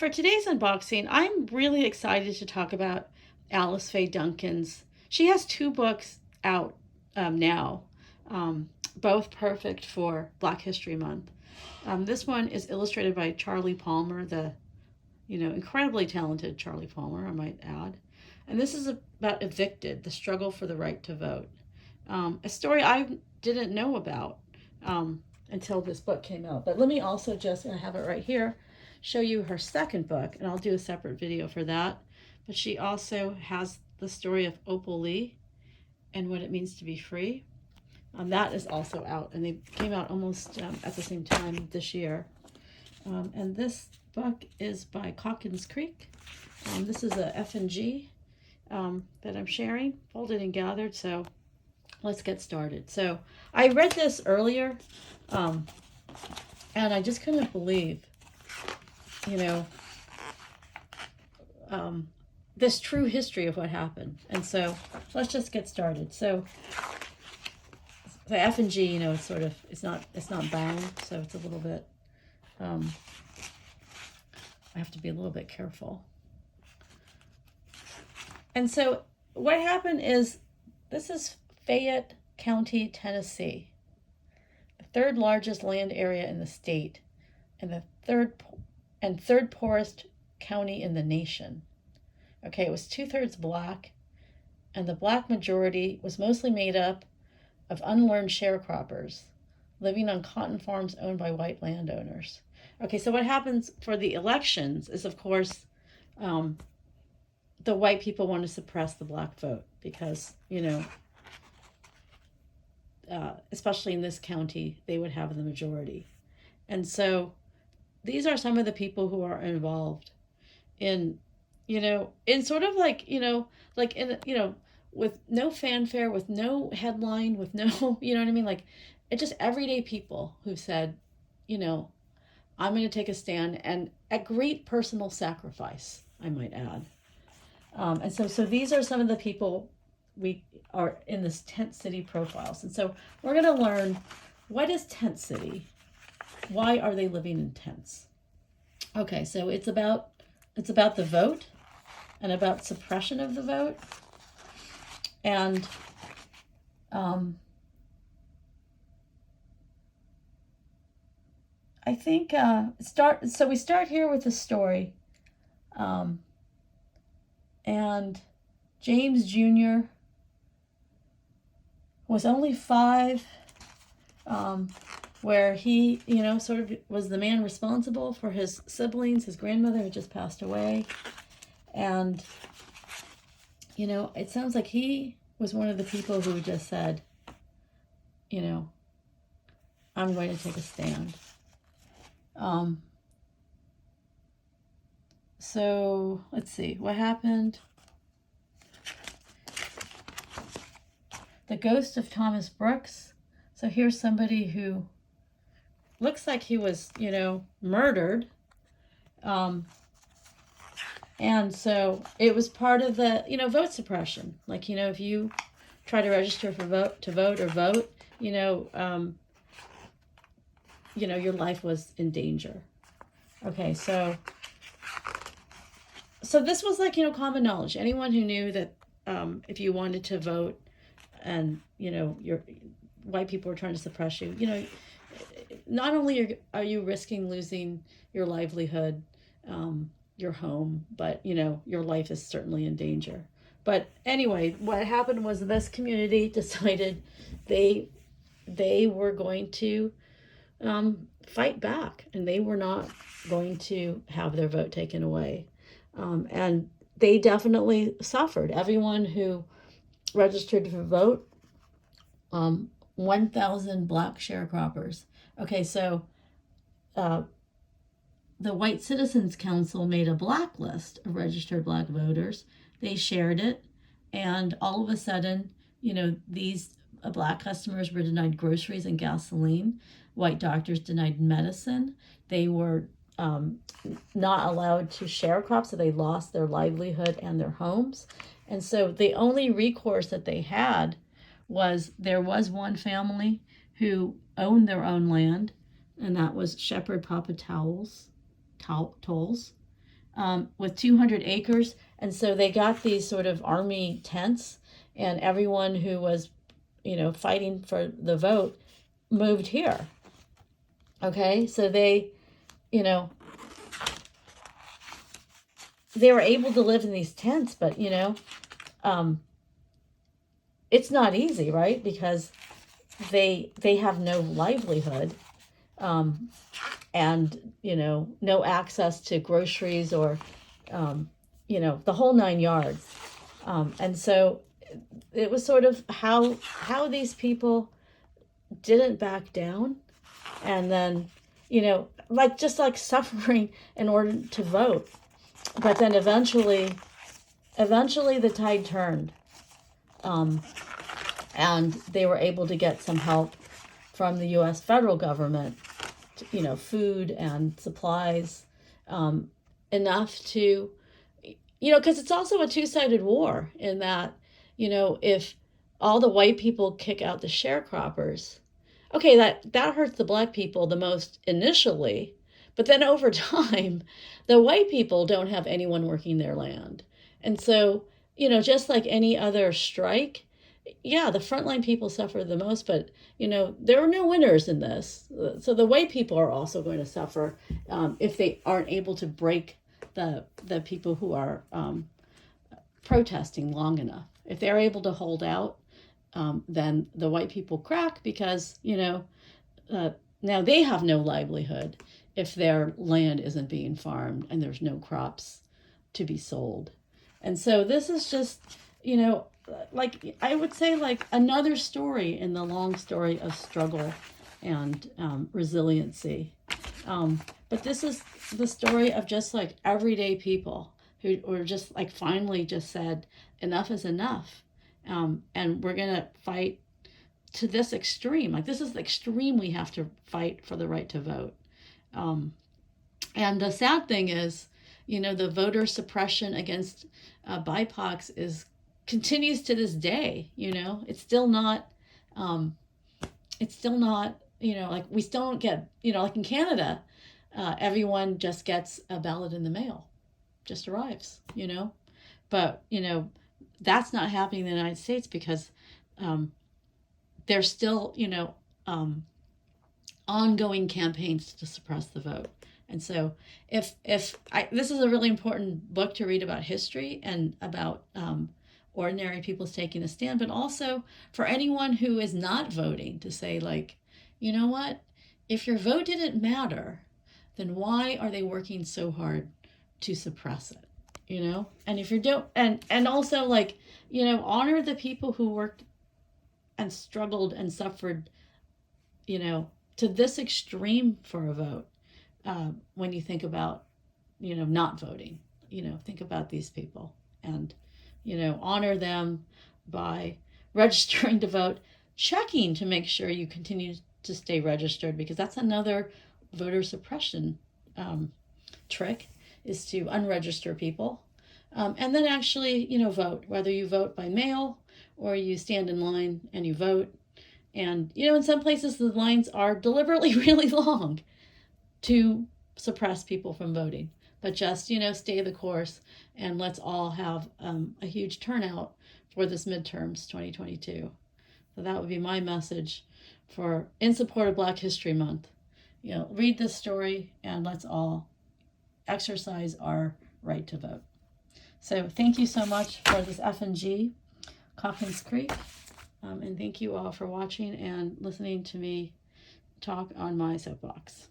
For today's unboxing, I'm really excited to talk about Faye Duncan's. She has two books out now, both perfect for Black History Month. This one is illustrated by Charly Palmer, the incredibly talented Charly Palmer, I might add. And this is about Evicted, the struggle for the right to vote. A story I didn't know about until this book came out. But let me also just, and I have it right here, show you her second book, and I'll do a separate video for that. But she also has the story of Opal Lee and what it means to be free. That is also out, and they came out almost at the same time this year. And this book is by Calkins Creek. This is a F&G that I'm sharing, folded and gathered, so let's get started. So I read this earlier, and I just couldn't believe, this true history of what happened. And so let's just get started. So the F&G, it's sort of, it's not bound, so it's a little bit, I have to be a little bit careful. And so what happened is, this is Fayette County, Tennessee, the third largest land area in the state, and the third poorest county in the nation. Okay, it was 2/3 black, and the black majority was mostly made up of unlearned sharecroppers living on cotton farms owned by white landowners. Okay, so what happens for the elections is, of course, the white people want to suppress the black vote because, especially in this county, they would have the majority. And so these are some of the people who are involved in, in sort of like, like in, with no fanfare, with no headline, with no, you know what I mean? Like, it's just everyday people who said, I'm going to take a stand, and at great personal sacrifice, I might add. And so these are some of the people we are in this tent city profiles. And so we're going to learn, what is tent city? Why are they living in tents? Okay, so it's about the vote and about suppression of the vote. And I think we start here with the story. And James Jr. was only 5, where he, sort of was the man responsible for his siblings. His grandmother had just passed away. And, it sounds like he was one of the people who just said, I'm going to take a stand. So let's see what happened. The ghost of Thomas Brooks. So here's somebody who looks like he was, murdered. And so it was part of the, vote suppression. Like, if you try to register for vote, your life was in danger. Okay, so this was like, common knowledge. Anyone who knew that if you wanted to vote and, your white people were trying to suppress you, not only are you risking losing your livelihood, your home, but, your life is certainly in danger. But anyway, what happened was this community decided they were going to fight back, and they were not going to have their vote taken away. And they definitely suffered. Everyone who registered to vote, 1,000 black sharecroppers. Okay, so the White Citizens Council made a blacklist of registered black voters. They shared it, and all of a sudden, these black customers were denied groceries and gasoline. White doctors denied medicine. They were not allowed to sharecrop, so they lost their livelihood and their homes. And so the only recourse that they had was, there was one family who owned their own land, and that was Shepherd Papa Tolls. with 200 acres. And so they got these sort of army tents, and everyone who was, fighting for the vote moved here. Okay, so they, they were able to live in these tents, but, it's not easy, right? Because they have no livelihood, and, no access to groceries or, the whole 9 yards. And so it was sort of how these people didn't back down, and then, just like suffering in order to vote. But then eventually the tide turned, and they were able to get some help from the U.S. federal government, food and supplies, enough to, because it's also a two-sided war in that, if all the white people kick out the sharecroppers, okay, that hurts the black people the most initially, but then over time, the white people don't have anyone working their land. And so, just like any other strike, yeah, the frontline people suffer the most, but, there are no winners in this. So the white people are also going to suffer, if they aren't able to break the people who are protesting long enough. If they're able to hold out, then the white people crack because, now they have no livelihood if their land isn't being farmed and there's no crops to be sold. And so this is just, like I would say, like another story in the long story of struggle and resiliency. But this is the story of just like everyday people who were just like finally just said, enough is enough. And we're going to fight to this extreme. Like this is the extreme we have to fight for the right to vote. And the sad thing is, the voter suppression against BIPOCs continues to this day. It's still not, like we still don't get, like in Canada, everyone just gets a ballot in the mail, just arrives, but, that's not happening in the United States because there's still, ongoing campaigns to suppress the vote. And so this is a really important book to read about history and about ordinary people's taking a stand, but also for anyone who is not voting to say, like, you know what, if your vote didn't matter, then why are they working so hard to suppress it? And if you don't, and also like, honor the people who worked and struggled and suffered, to this extreme for a vote. When you think about, not voting, think about these people and, honor them by registering to vote, checking to make sure you continue to stay registered, because that's another voter suppression trick, is to unregister people. And then actually, vote, whether you vote by mail or you stand in line and you vote. And, in some places the lines are deliberately really long to suppress people from voting. But just, stay the course and let's all have a huge turnout for this midterms 2022. So that would be my message in support of Black History Month. Read this story and let's all exercise our right to vote. So thank you so much for this F&G, Calkins Creek. And thank you all for watching and listening to me talk on my soapbox.